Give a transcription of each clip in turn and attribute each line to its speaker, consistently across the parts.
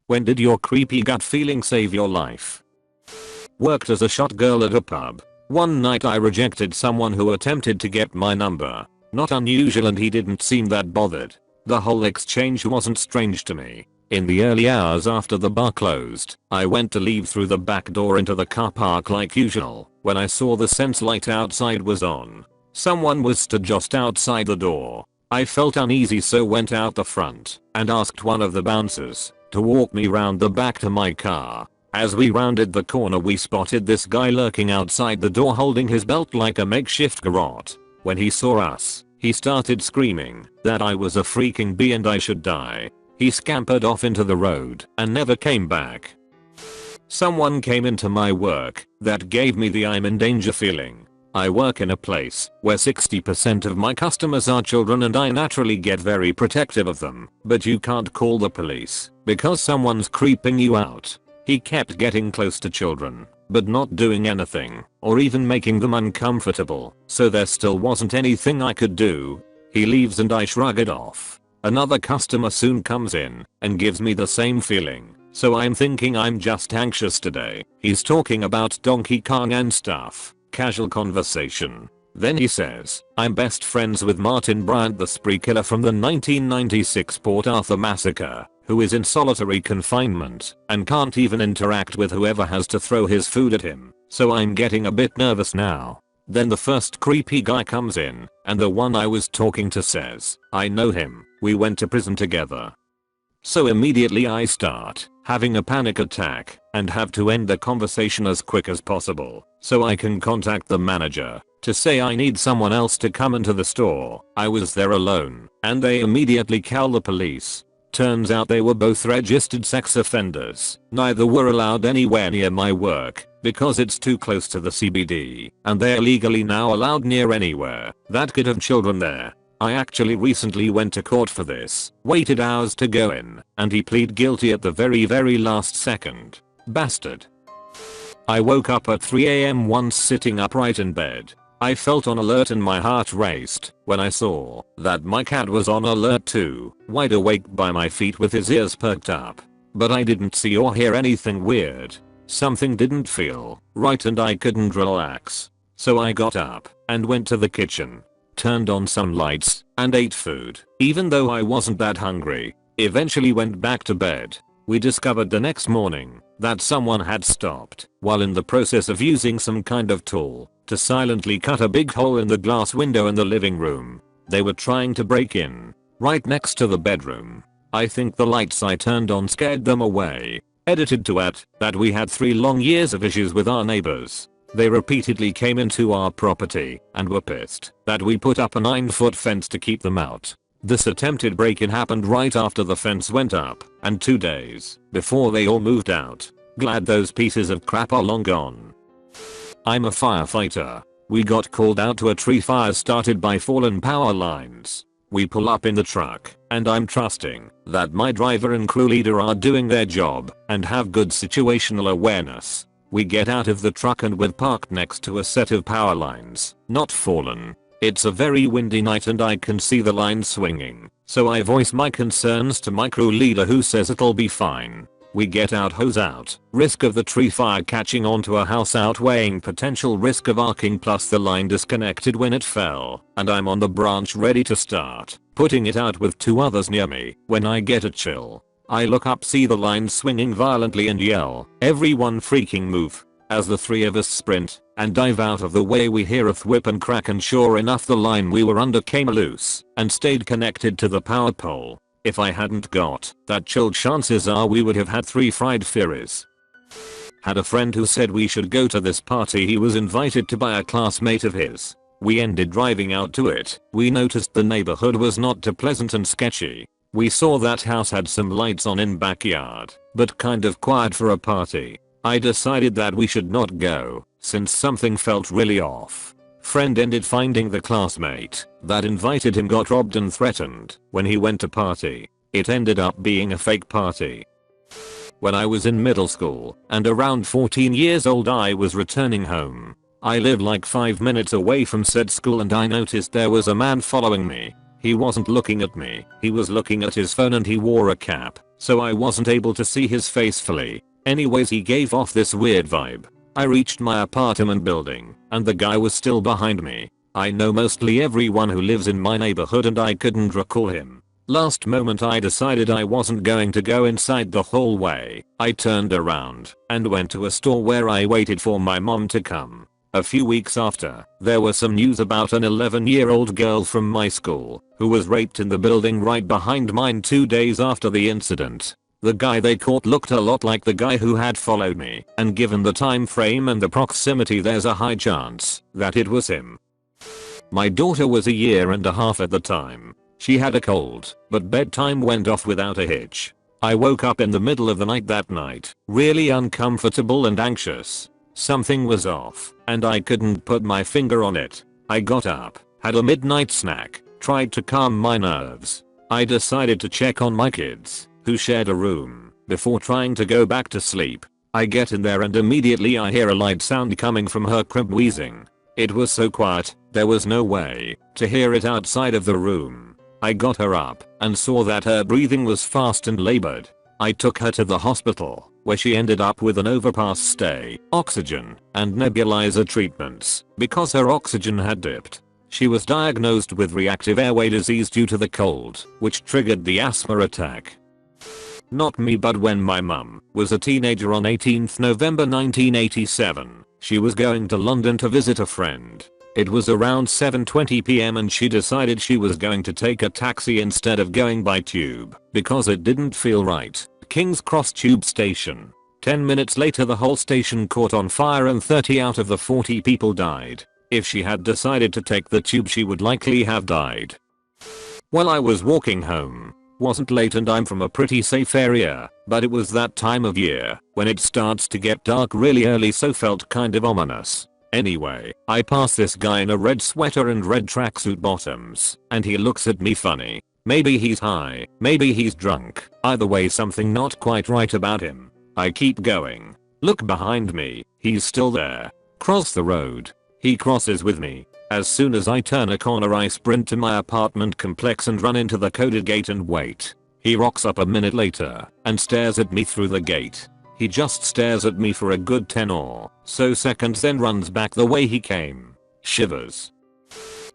Speaker 1: When did your creepy gut feeling save your life? Worked as a shot girl at a pub. One night I rejected someone who attempted to get my number. Not unusual, and he didn't seem that bothered. The whole exchange wasn't strange to me. In the early hours after the bar closed, I went to leave through the back door into the car park like usual when I saw the sense light outside was on. Someone was stood just outside the door. I felt uneasy, so went out the front and asked one of the bouncers to walk me round the back to my car. As we rounded the corner, we spotted this guy lurking outside the door holding his belt like a makeshift garrote. When he saw us, he started screaming that I was a freaking bee and I should die. He scampered off into the road and never came back. Someone came into my work that gave me the I'm in danger feeling. I work in a place where 60% of my customers are children, and I naturally get very protective of them. But you can't call the police because someone's creeping you out. He kept getting close to children, but not doing anything or even making them uncomfortable, so there still wasn't anything I could do. He leaves and I shrug it off. Another customer soon comes in and gives me the same feeling, so I'm thinking I'm just anxious today. He's talking about Donkey Kong and stuff. Casual conversation. Then he says, I'm best friends with Martin Bryant, the spree killer from the 1996 Port Arthur massacre, who is in solitary confinement and can't even interact with whoever has to throw his food at him. So I'm getting a bit nervous now. Then the first creepy guy comes in, and the one I was talking to says, I know him, we went to prison together. So immediately I start having a panic attack and have to end the conversation as quick as possible so I can contact the manager to say I need someone else to come into the store. I was there alone and they immediately call the police. Turns out they were both registered sex offenders. Neither were allowed anywhere near my work because it's too close to the CBD, and they're legally now allowed near anywhere that could have children there. I actually recently went to court for this, waited hours to go in, and he pleaded guilty at the very last second. Bastard. I woke up at 3 AM once sitting upright in bed. I felt on alert and my heart raced when I saw that my cat was on alert too, wide awake by my feet with his ears perked up. But I didn't see or hear anything weird. Something didn't feel right and I couldn't relax. So I got up and went to the kitchen, turned on some lights, and ate food, even though I wasn't that hungry. Eventually went back to bed. We discovered the next morning that someone had stopped while in the process of using some kind of tool to silently cut a big hole in the glass window in the living room. They were trying to break in right next to the bedroom. I think the lights I turned on scared them away. Edited to add that we had 3 long years of issues with our neighbors. They repeatedly came into our property and were pissed that we put up a 9-foot fence to keep them out. This attempted break-in happened right after the fence went up and 2 days before they all moved out. Glad those pieces of crap are long gone. I'm a firefighter. We got called out to a tree fire started by fallen power lines. We pull up in the truck and I'm trusting that my driver and crew leader are doing their job and have good situational awareness. We get out of the truck and we're parked next to a set of power lines, not fallen. It's a very windy night and I can see the lines swinging, so I voice my concerns to my crew leader who says it'll be fine. We get out, hose out, risk of the tree fire catching onto a house outweighing potential risk of arcing plus the line disconnected when it fell, and I'm on the branch ready to start putting it out with 2 others near me when I get a chill. I look up, see the line swinging violently and yell, everyone freaking move. As the 3 of us sprint and dive out of the way we hear a thwip and crack and sure enough the line we were under came loose and stayed connected to the power pole. If I hadn't got that chill, chances are we would have had 3 fried furies. Had a friend who said we should go to this party he was invited to by a classmate of his. We ended driving out to it. We noticed the neighborhood was not too pleasant and sketchy. We saw that house had some lights on in backyard, but kind of quiet for a party. I decided that we should not go since something felt really off. Friend ended finding the classmate that invited him got robbed and threatened when he went to party. It ended up being a fake party. When I was in middle school and around 14 years old I was returning home. I lived like 5 minutes away from said school and I noticed there was a man following me. He wasn't looking at me, he was looking at his phone and he wore a cap, so I wasn't able to see his face fully. Anyways, he gave off this weird vibe. I reached my apartment building and the guy was still behind me. I know mostly everyone who lives in my neighborhood and I couldn't recall him. Last moment I decided I wasn't going to go inside the hallway. I turned around and went to a store where I waited for my mom to come. A few weeks after, there was some news about an 11-year-old girl from my school who was raped in the building right behind mine 2 days after the incident. The guy they caught looked a lot like the guy who had followed me, and given the time frame and the proximity, there's a high chance that it was him. My daughter was a year and a half at the time. She had a cold, but bedtime went off without a hitch. I woke up in the middle of the night that night, really uncomfortable and anxious. Something was off, and I couldn't put my finger on it. I got up, had a midnight snack, tried to calm my nerves. I decided to check on my kids, who shared a room, before trying to go back to sleep. I get in there and immediately I hear a light sound coming from her crib, wheezing. It was so quiet, there was no way to hear it outside of the room. I got her up and saw that her breathing was fast and labored. I took her to the hospital, where she ended up with an overpass stay, oxygen, and nebulizer treatments because her oxygen had dipped. She was diagnosed with reactive airway disease due to the cold, which triggered the asthma attack. Not me, but when my mum was a teenager on 18th November 1987, she was going to London to visit a friend. It was around 7:20 PM and she decided she was going to take a taxi instead of going by tube because it didn't feel right. King's Cross tube station. 10 minutes later the whole station caught on fire and 30 out of the 40 people died. If she had decided to take the tube she would likely have died. Well, I was walking home. Wasn't late and I'm from a pretty safe area, but it was that time of year when it starts to get dark really early, so felt kind of ominous. Anyway, I pass this guy in a red sweater and red tracksuit bottoms, and he looks at me funny. Maybe he's high, maybe he's drunk. Either way, something not quite right about him. I keep going. Look behind me, he's still there. Cross the road. He crosses with me. As soon as I turn a corner I sprint to my apartment complex and run into the coded gate and wait. He rocks up a minute later and stares at me through the gate. He just stares at me for a good 10 or so seconds, then runs back the way he came. Shivers.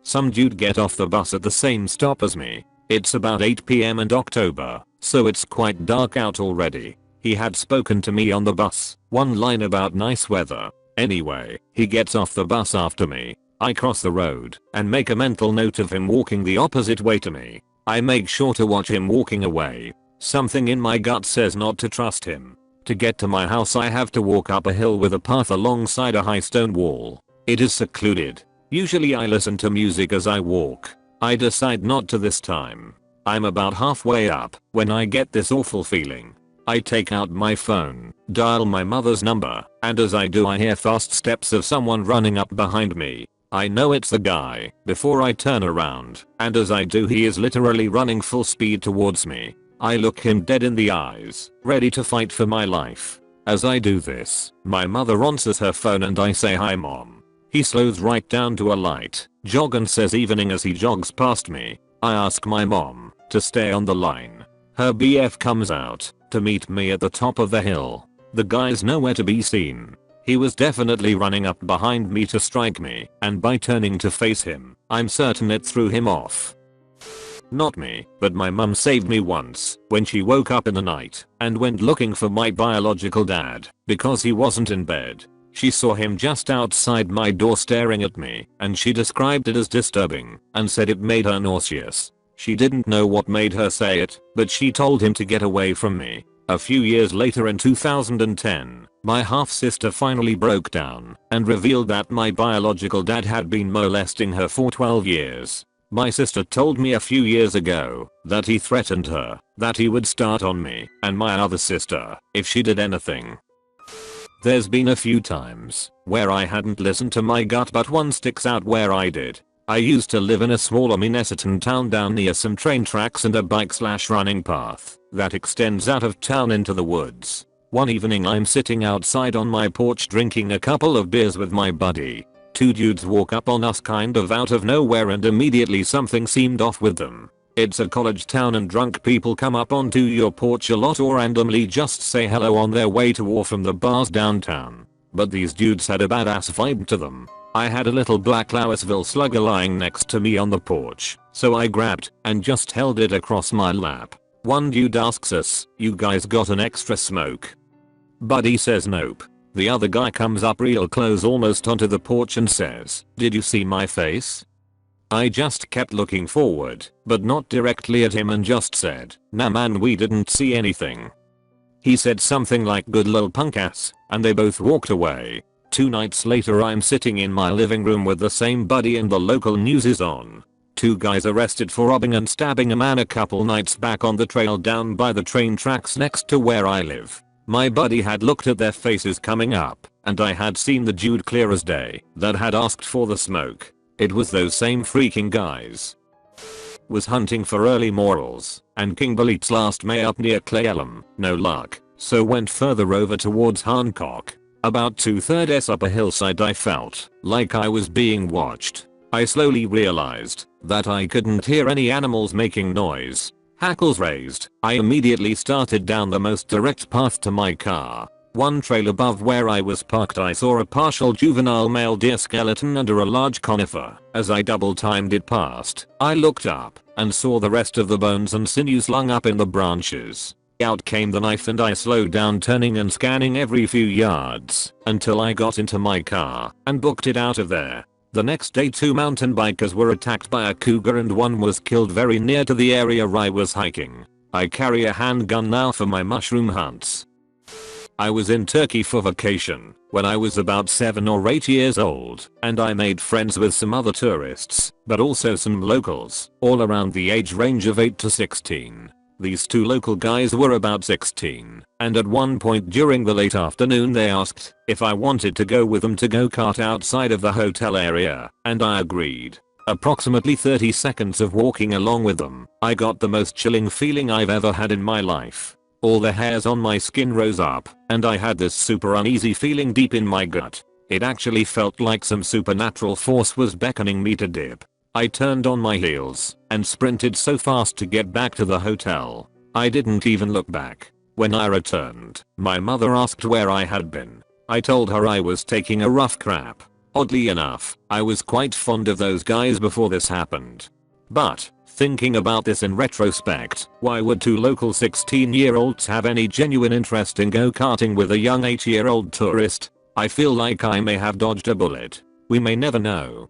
Speaker 1: Some dude get off the bus at the same stop as me. It's about 8 PM and October, so it's quite dark out already. He had spoken to me on the bus, one line about nice weather. Anyway, he gets off the bus after me. I cross the road and make a mental note of him walking the opposite way to me. I make sure to watch him walking away. Something in my gut says not to trust him. To get to my house I have to walk up a hill with a path alongside a high stone wall. It is secluded. Usually I listen to music as I walk. I decide not to this time. I'm about halfway up when I get this awful feeling. I take out my phone, dial my mother's number, and as I do I hear fast steps of someone running up behind me. I know it's the guy before I turn around, and as I do he is literally running full speed towards me. I look him dead in the eyes, ready to fight for my life. As I do this, my mother answers her phone and I say, "Hi mom." He slows right down to a light, jog and says evening as he jogs past me. I ask my mom to stay on the line. Her BF comes out to meet me at the top of the hill. The guy's nowhere to be seen. He was definitely running up behind me to strike me, and by turning to face him, I'm certain it threw him off. Not me, but my mum saved me once when she woke up in the night and went looking for my biological dad because he wasn't in bed. She saw him just outside my door staring at me, and she described it as disturbing and said it made her nauseous. She didn't know what made her say it, but she told him to get away from me. A few years later in 2010, my half-sister finally broke down and revealed that my biological dad had been molesting her for 12 years. My sister told me a few years ago that he threatened her, that he would start on me and my other sister if she did anything. There's been a few times where I hadn't listened to my gut, but one sticks out where I did. I used to live in a smaller Minnesotan town down near some train tracks and a bike/running path that extends out of town into the woods. One evening I'm sitting outside on my porch drinking a couple of beers with my buddy. Two dudes walk up on us kind of out of nowhere and immediately something seemed off with them. It's a college town and drunk people come up onto your porch a lot or randomly just say hello on their way to or from the bars downtown. But these dudes had a badass vibe to them. I had a little black Louisville slugger lying next to me on the porch, so I grabbed and just held it across my lap. One dude asks us, "You guys got an extra smoke?" Buddy says nope. The other guy comes up real close almost onto the porch and says, "Did you see my face?" I just kept looking forward, but not directly at him and just said, "Nah man, we didn't see anything." He said something like "good lil punk ass," and they both walked away. 2 nights later I'm sitting in my living room with the same buddy and the local news is on. 2 guys arrested for robbing and stabbing a man a couple nights back on the trail down by the train tracks next to where I live. My buddy had looked at their faces coming up, and I had seen the dude clear as day that had asked for the smoke. It was those same freaking guys. Was hunting for early morals, and King Bolit's last May up near Clay Elm, no luck, so went further over towards Hancock. About 2/3 up a hillside I felt like I was being watched. I slowly realized that I couldn't hear any animals making noise. Hackles raised, I immediately started down the most direct path to my car. 1 trail above where I was parked I saw a partial juvenile male deer skeleton under a large conifer. As I double timed it past, I looked up and saw the rest of the bones and sinews slung up in the branches. Out came the knife and I slowed down, turning and scanning every few yards until I got into my car and booked it out of there. The next day 2 mountain bikers were attacked by a cougar and 1 was killed very near to the area I was hiking. I carry a handgun now for my mushroom hunts. I was in Turkey for vacation when I was about 7 or 8 years old, and I made friends with some other tourists, but also some locals, all around the age range of 8 to 16. These 2 local guys were about 16, and at one point during the late afternoon they asked if I wanted to go with them to go kart outside of the hotel area, and I agreed. Approximately 30 seconds of walking along with them, I got the most chilling feeling I've ever had in my life. All the hairs on my skin rose up, and I had this super uneasy feeling deep in my gut. It actually felt like some supernatural force was beckoning me to dip. I turned on my heels and sprinted so fast to get back to the hotel. I didn't even look back. When I returned, my mother asked where I had been. I told her I was taking a rough crap. Oddly enough, I was quite fond of those guys before this happened. But, thinking about this in retrospect, why would 2 local 16-year-olds have any genuine interest in go-karting with a young 8-year-old tourist? I feel like I may have dodged a bullet. We may never know.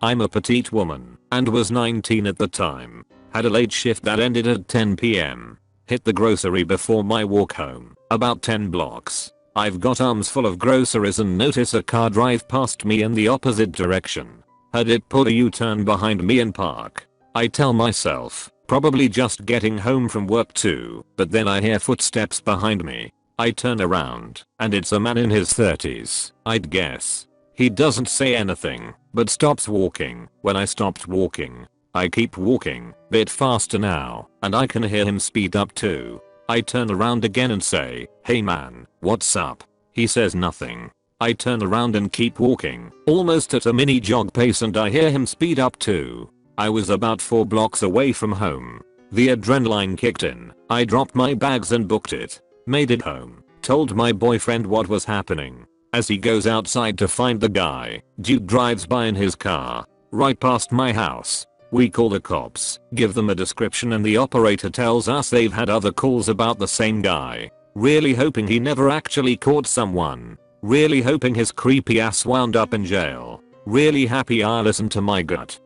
Speaker 1: I'm a petite woman, and was 19 at the time. Had a late shift that ended at 10 PM. Hit the grocery before my walk home, about 10 blocks. I've got arms full of groceries and notice a car drive past me in the opposite direction. Had it pull a U-turn behind me and park. I tell myself, probably just getting home from work too, but then I hear footsteps behind me. I turn around, and it's a man in his 30s, I'd guess. He doesn't say anything, but stops walking. When I stopped walking, I keep walking, bit faster now, and I can hear him speed up too. I turn around again and say, "Hey man, what's up?" He says nothing. I turn around and keep walking, almost at a mini jog pace, and I hear him speed up too. I was about 4 blocks away from home. The adrenaline kicked in. I dropped my bags and booked it. Made it home. Told my boyfriend what was happening. As he goes outside to find the guy, dude drives by in his car, right past my house. We call the cops, give them a description, and the operator tells us they've had other calls about the same guy. Really hoping he never actually caught someone. Really hoping his creepy ass wound up in jail. Really happy I listened to my gut.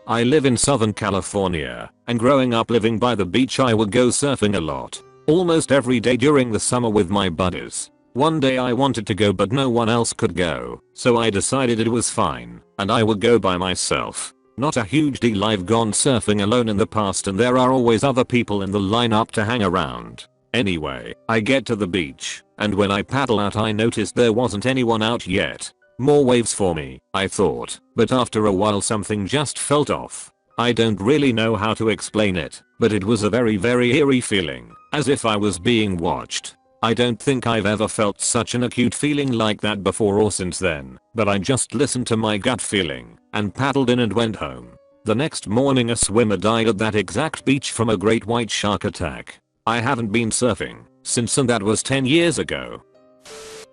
Speaker 1: I live in Southern California, and growing up living by the beach I would go surfing a lot. Almost every day during the summer with my buddies. One day I wanted to go but no one else could go, so I decided it was fine, and I would go by myself. Not a huge deal, I've gone surfing alone in the past and there are always other people in the lineup to hang around. Anyway, I get to the beach, and when I paddle out I noticed there wasn't anyone out yet. More waves for me, I thought, but after a while something just felt off. I don't really know how to explain it, but it was a very eerie feeling, as if I was being watched. I don't think I've ever felt such an acute feeling like that before or since then, but I just listened to my gut feeling and paddled in and went home. The next morning a swimmer died at that exact beach from a great white shark attack. I haven't been surfing since, and that was 10 years ago.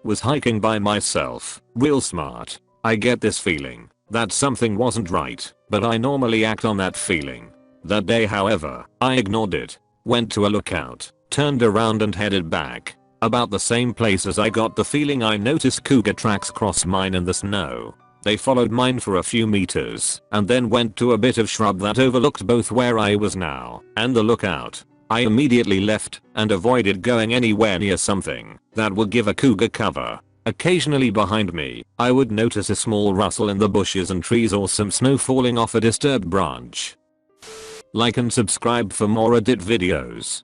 Speaker 1: Was hiking by myself, real smart. I get this feeling that something wasn't right, but I normally act on that feeling. That day, however, I ignored it, went to a lookout, turned around and headed back. About the same place as I got the feeling, I noticed cougar tracks cross mine in the snow. They followed mine for a few meters and then went to a bit of shrub that overlooked both where I was now and the lookout. I immediately left and avoided going anywhere near something that would give a cougar cover. Occasionally behind me, I would notice a small rustle in the bushes and trees or some snow falling off a disturbed branch. Like and subscribe for more Reddit videos.